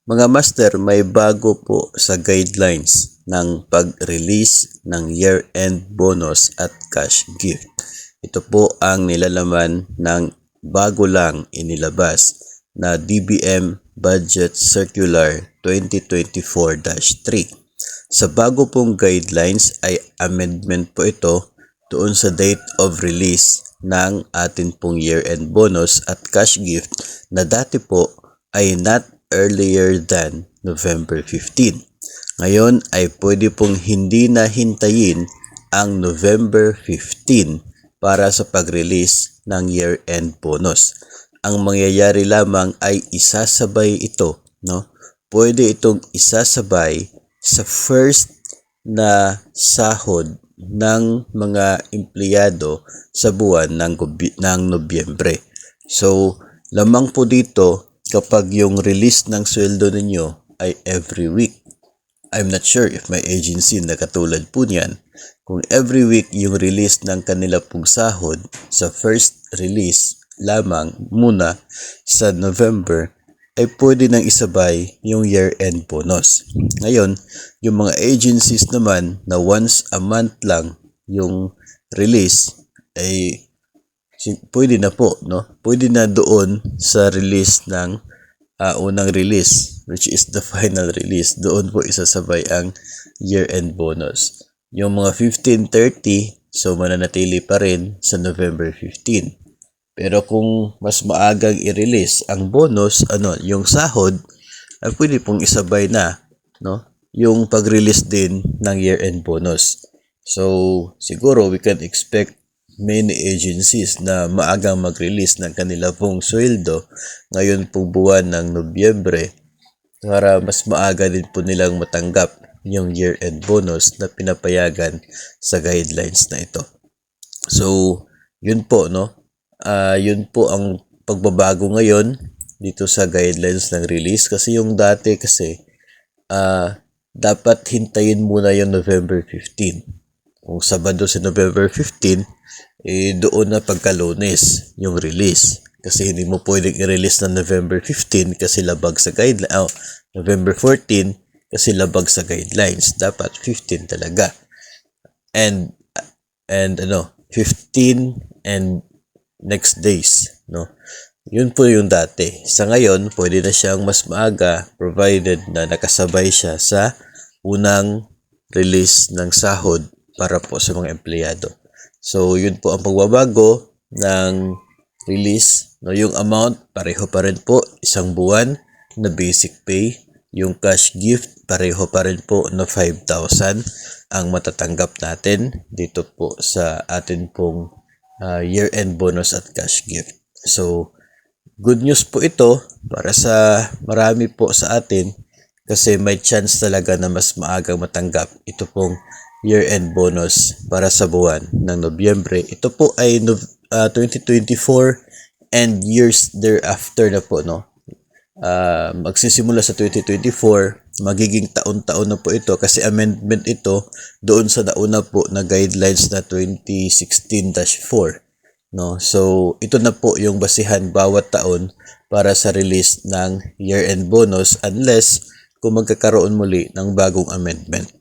Mga master, may bago po sa guidelines ng pag-release ng year-end bonus at cash gift. Ito po ang nilalaman ng bago lang inilabas na DBM Budget Circular 2024-3. Sa bago pong guidelines ay amendment po ito doon sa date of release ng atin pong year-end bonus at cash gift na dati po ay not earlier than November 15. Ngayon ay pwede pong hindi na hintayin ang November 15 para sa pag-release ng year-end bonus. Ang mangyayari lamang ay isasabay ito, no? Pwede itong isasabay sa first na sahod ng mga empleyado sa buwan ng Nobyembre. So, lamang po dito kapag yung release ng sweldo ninyo ay every week. I'm not sure if may agency na katulad po niyan. Kung every week yung release ng kanila pong sahod sa first release lamang muna sa November, ay pwede nang isabay yung year-end bonus. Ngayon, yung mga agencies naman na once a month lang yung release ay pwede na po, no? Pwede na doon sa release ng unang release, which is the final release. Doon po isasabay ang year-end bonus. Yung mga 15-30, so mananatili pa rin sa November 15. Pero kung mas maagang i-release ang bonus, yung sahod, ay pwede pong isabay na, no? Yung pag-release din ng year-end bonus. So, siguro we can expect many agencies na maagang mag-release ng kanila pong sweldo ngayon pong buwan ng Nobyembre para mas maaga din po nilang matanggap yung year-end bonus na pinapayagan sa guidelines na ito. So, yun po, no? Yun po ang pagbabago ngayon dito sa guidelines ng release kasi yung dati kasi dapat hintayin muna yung November 15. Kung Sabado si November 15, doon na pagka-Lunes yung release. Kasi hindi mo pwedeng i-release na November 15 kasi labag sa guidelines. November 14 kasi labag sa guidelines. Dapat 15 talaga. And 15 and next days, no? Yun po yung dati. Sa ngayon, pwede na siyang mas maaga provided na nakasabay siya sa unang release ng sahod para po sa mga empleyado. So, yun po ang pagbabago ng release. No, yung amount, pareho pa rin po, isang buwan na basic pay. Yung cash gift, pareho pa rin po na 5,000 ang matatanggap natin dito po sa atin pong year-end bonus at cash gift. So, good news po ito para sa marami po sa atin kasi may chance talaga na mas maagang matanggap ito pong year-end bonus para sa buwan ng Nobyembre. Ito po ay 2024 and years thereafter na po, no? Magsisimula sa 2024, magiging taon-taon na po ito kasi amendment ito doon sa nauna po na guidelines na 2016-4, no? So, ito na po yung basihan bawat taon para sa release ng year-end bonus unless kung magkakaroon muli ng bagong amendment.